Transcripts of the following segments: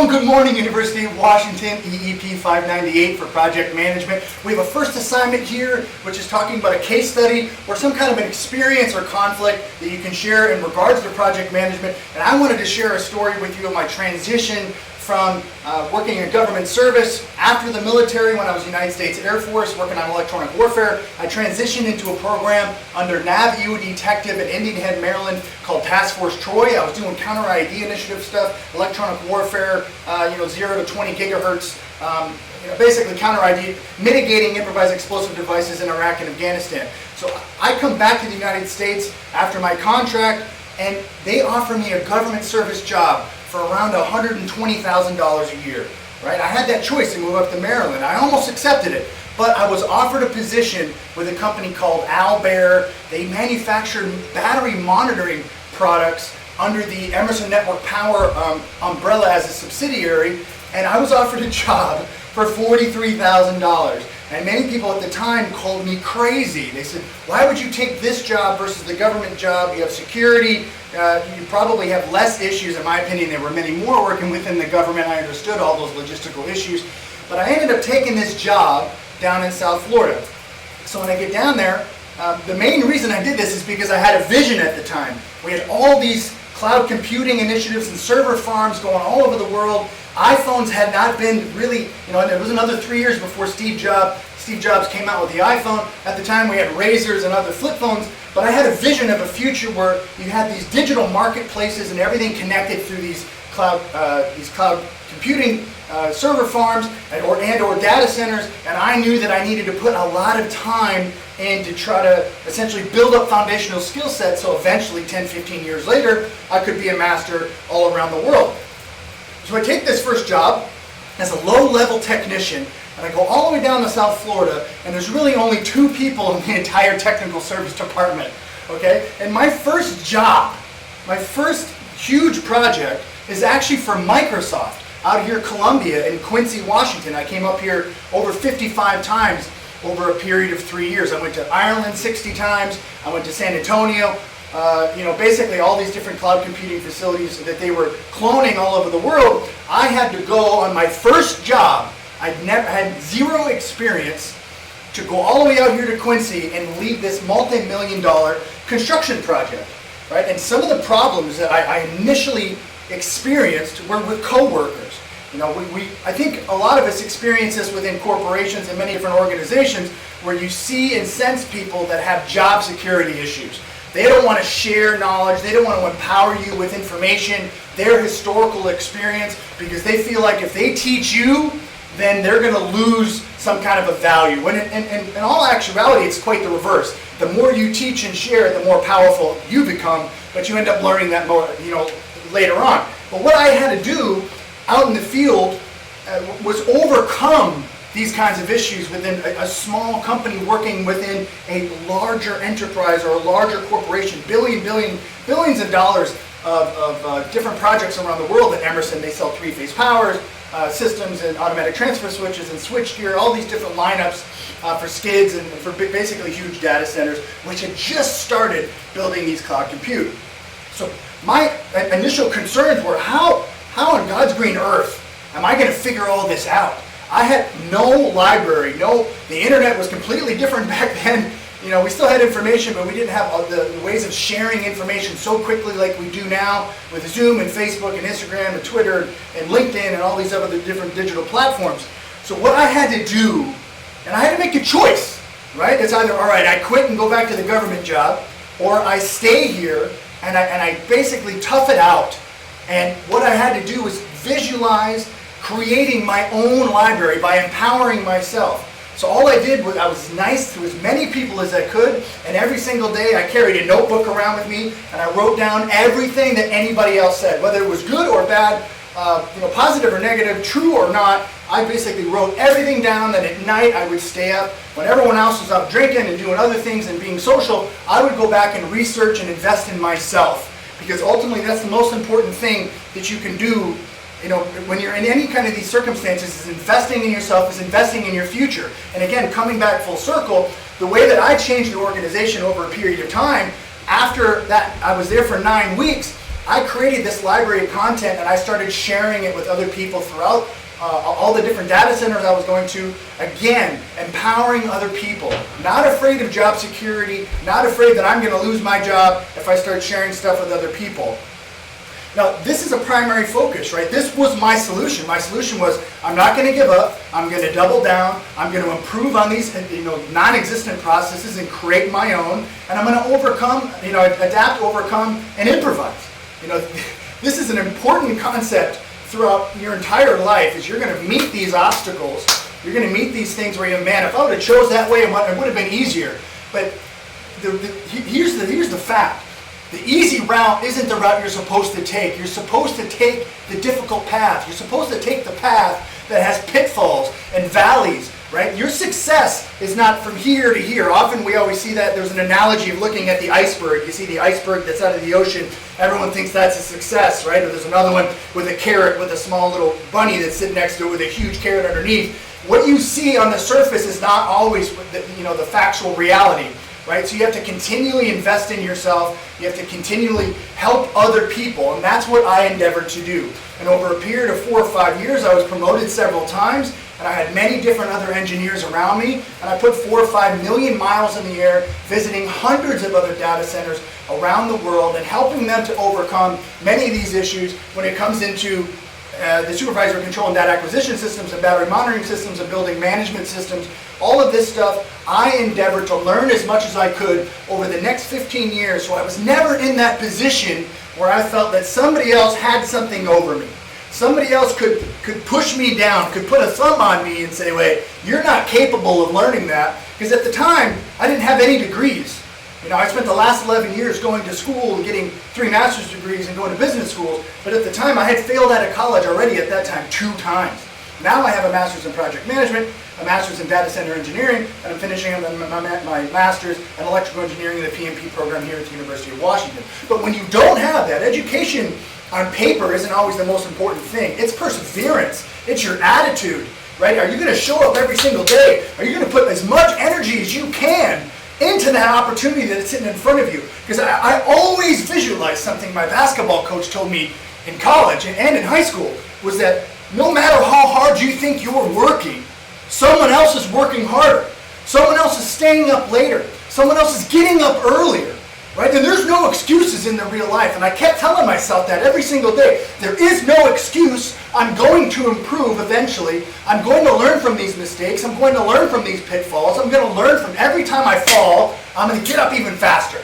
Hello and good morning, University of Washington, EEP598 for Project Management. We have a first assignment here, which is talking about a case study or some kind of an experience or conflict that you can share in regards to project management. And I wanted to share a story with you of my transition from working in government service after the military when I was United States Air Force working on electronic warfare. I transitioned into a program under NAVEU detective in Indian Head, Maryland called Task Force Troy. I was doing counter ID initiative stuff, electronic warfare, 0 to 20 gigahertz, basically counter ID, mitigating improvised explosive devices in Iraq and Afghanistan. So I come back to the United States after my contract, and they offer me a government service job for around $120,000 a year, right? I had that choice to move up to Maryland. I almost accepted it, but I was offered a position with a company called Albert. They manufactured battery monitoring products under the Emerson Network Power umbrella as a subsidiary, and I was offered a job for $43,000. And many people at the time called me crazy. They said, why would you take this job versus the government job? You have security, you probably have less issues. In my opinion, there were many more working within the government. I understood all those logistical issues. But I ended up taking this job down in South Florida. So when I get down there, the main reason I did this is because I had a vision at the time. We had all these cloud computing initiatives and server farms going all over the world. iPhones had not been really, it was another 3 years before Steve Jobs came out with the iPhone. At the time we had Razors and other flip phones, but I had a vision of a future where you had these digital marketplaces and everything connected through these cloud computing server farms or data centers, and I knew that I needed to put a lot of time in to try to essentially build up foundational skill sets so eventually 10, 15 years later I could be a master all around the world. So I take this first job as a low-level technician, and I go all the way down to South Florida, and there's really only 2 people in the entire technical service department, okay? And my first job, my first huge project is actually for Microsoft out here, Columbia in Quincy, Washington. I came up here over 55 times over a period of 3 years. I went to Ireland 60 times, I went to San Antonio, basically all these different cloud computing facilities that they were cloning all over the world. I had to go on my first job. I had zero experience to go all the way out here to Quincy and lead this multi-million-dollar construction project, right? And some of the problems that I initially experienced were with coworkers. I think a lot of us experience this within corporations and many different organizations where you see and sense people that have job security issues. They don't want to share knowledge. They don't want to empower you with information, their historical experience, because they feel like if they teach you, then they're going to lose some kind of a value. When in all actuality, it's quite the reverse. The more you teach and share, the more powerful you become, but you end up learning that more, later on. But what I had to do out in the field was overcome these kinds of issues within a small company working within a larger enterprise or a larger corporation, billions of dollars of different projects around the world. At Emerson, they sell 3-phase powers, systems and automatic transfer switches and switchgear, all these different lineups for skids and for basically huge data centers, which had just started building these cloud compute. So my initial concerns were how on God's green earth am I going to figure all this out? I had no library, the internet was completely different back then. We still had information, but we didn't have the ways of sharing information so quickly like we do now with Zoom and Facebook and Instagram and Twitter and LinkedIn and all these other different digital platforms. So what I had to do, and I had to make a choice, right? It's either, all right, I quit and go back to the government job, or I stay here and I basically tough it out. And what I had to do was visualize creating my own library by empowering myself. So all I did was I was nice to as many people as I could, and every single day I carried a notebook around with me and I wrote down everything that anybody else said, whether it was good or bad, positive or negative, true or not. I basically wrote everything down. That at night I would stay up when everyone else was out drinking and doing other things and being social. I would go back and research and invest in myself, because ultimately that's the most important thing that you can do. When you're in any kind of these circumstances, is investing in yourself, is investing in your future. And again, coming back full circle, the way that I changed the organization over a period of time, after that I was there for 9 weeks, I created this library of content and I started sharing it with other people throughout all the different data centers I was going to. Again, empowering other people. Not afraid of job security, not afraid that I'm going to lose my job if I start sharing stuff with other people. Now, this is a primary focus, right? This was my solution. My solution was, I'm not going to give up. I'm going to double down. I'm going to improve on these, non-existent processes and create my own. And I'm going to overcome, adapt, overcome, and improvise. This is an important concept throughout your entire life. Is you're going to meet these obstacles. You're going to meet these things where man, if I would have chose that way, it would have been easier. But here's the fact. The easy route isn't the route you're supposed to take. You're supposed to take the difficult path. You're supposed to take the path that has pitfalls and valleys, right? Your success is not from here to here. Often we always see that there's an analogy of looking at the iceberg. You see the iceberg that's out of the ocean. Everyone thinks that's a success, right? Or there's another one with a carrot with a small little bunny that's sitting next to it with a huge carrot underneath. What you see on the surface is not always the factual reality. Right? So you have to continually invest in yourself. You have to continually help other people, and that's what I endeavored to do. And over a period of 4 or 5 years, I was promoted several times, and I had many different other engineers around me, and I put 4 or 5 million miles in the air, visiting hundreds of other data centers around the world, and helping them to overcome many of these issues when it comes into the supervisory control and data acquisition systems and battery monitoring systems and building management systems. All of this stuff, I endeavored to learn as much as I could over the next 15 years, so I was never in that position where I felt that somebody else had something over me. Somebody else could push me down, could put a thumb on me and say, wait, you're not capable of learning that. Because at the time, I didn't have any degrees. I spent the last 11 years going to school and getting 3 master's degrees and going to business schools, but at the time I had failed out of college already at that time 2 times. Now I have a master's in project management, a master's in data center engineering, and I'm finishing my master's in electrical engineering in the PMP program here at the University of Washington. But when you don't have that, education on paper isn't always the most important thing. It's perseverance. It's your attitude, right? Are you going to show up every single day? Are you going to put as much energy as you can into that opportunity that's sitting in front of you? Because I always visualize something my basketball coach told me in college and in high school, was that no matter how hard you think you're working, someone else is working harder. Someone else is staying up later. Someone else is getting up earlier, right? And there's no excuses in the real life. And I kept telling myself that every single day. There is no excuse. I'm going to improve eventually. I'm going to learn from these mistakes. I'm going to learn from these pitfalls. I'm going to learn from every time I fall. I'm going to get up even faster.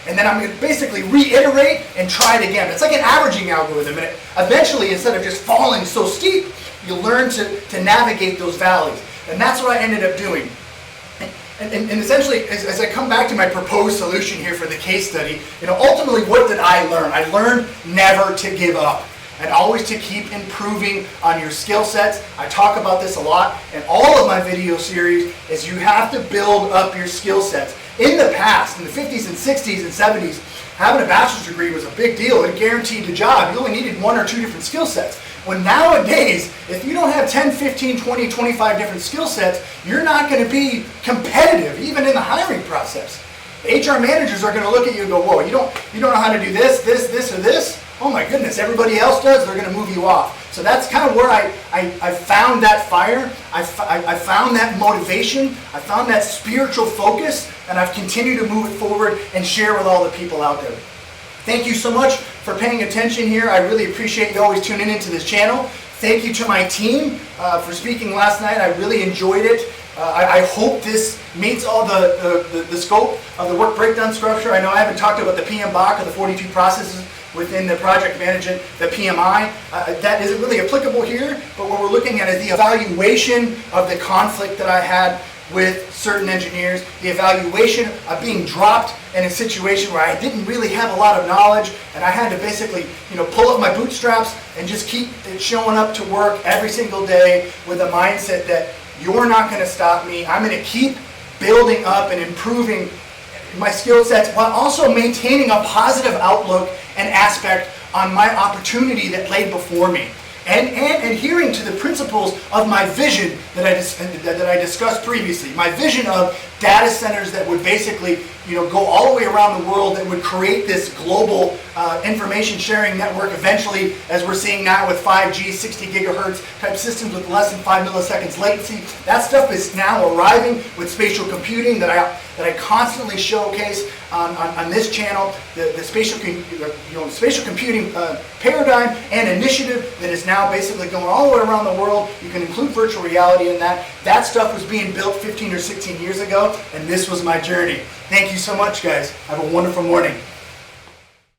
And then I'm going to basically reiterate and try it again. It's like an averaging algorithm. And eventually, instead of just falling so steep, you learn to navigate those valleys. And that's what I ended up doing. And essentially, as I come back to my proposed solution here for the case study, ultimately, what did I learn? I learned never to give up and always to keep improving on your skill sets. I talk about this a lot in all of my video series, is you have to build up your skill sets. In the past, in the 50s and 60s and 70s, having a bachelor's degree was a big deal. It guaranteed a job. You only needed 1 or 2 different skill sets. When nowadays, if you don't have 10, 15, 20, 25 different skill sets, you're not going to be competitive, even in the hiring process. The HR managers are going to look at you and go, whoa, you don't know how to do this, or this? Oh my goodness, everybody else does, they're going to move you off. So that's kind of where I found that fire, I found that motivation, I found that spiritual focus, and I've continued to move it forward and share with all the people out there. Thank you so much for paying attention here. I really appreciate you always tuning into this channel. Thank you to my team for speaking last night. I really enjoyed it. I hope this meets all the scope of the work breakdown structure. I know I haven't talked about the PMBOK or the 42 processes within the project management, the PMI. That isn't really applicable here, but what we're looking at is the evaluation of the conflict that I had with certain engineers, the evaluation of being dropped in a situation where I didn't really have a lot of knowledge, and I had to basically, pull up my bootstraps and just keep showing up to work every single day with a mindset that you're not going to stop me. I'm going to keep building up and improving my skill sets while also maintaining a positive outlook and aspect on my opportunity that laid before me. And adhering to the principles of my vision that I discussed previously. My vision of data centers that would basically, go all the way around the world, that would create this global information sharing network eventually, as we're seeing now with 5G, 60 gigahertz type systems with less than 5 milliseconds latency. That stuff is now arriving with spatial computing that I constantly showcase on this channel. The spatial computing paradigm and initiative that is now basically going all the way around the world. You can include virtual reality in that. That stuff was being built 15 or 16 years ago, and this was my journey. Thank you so much, guys. Have a wonderful morning.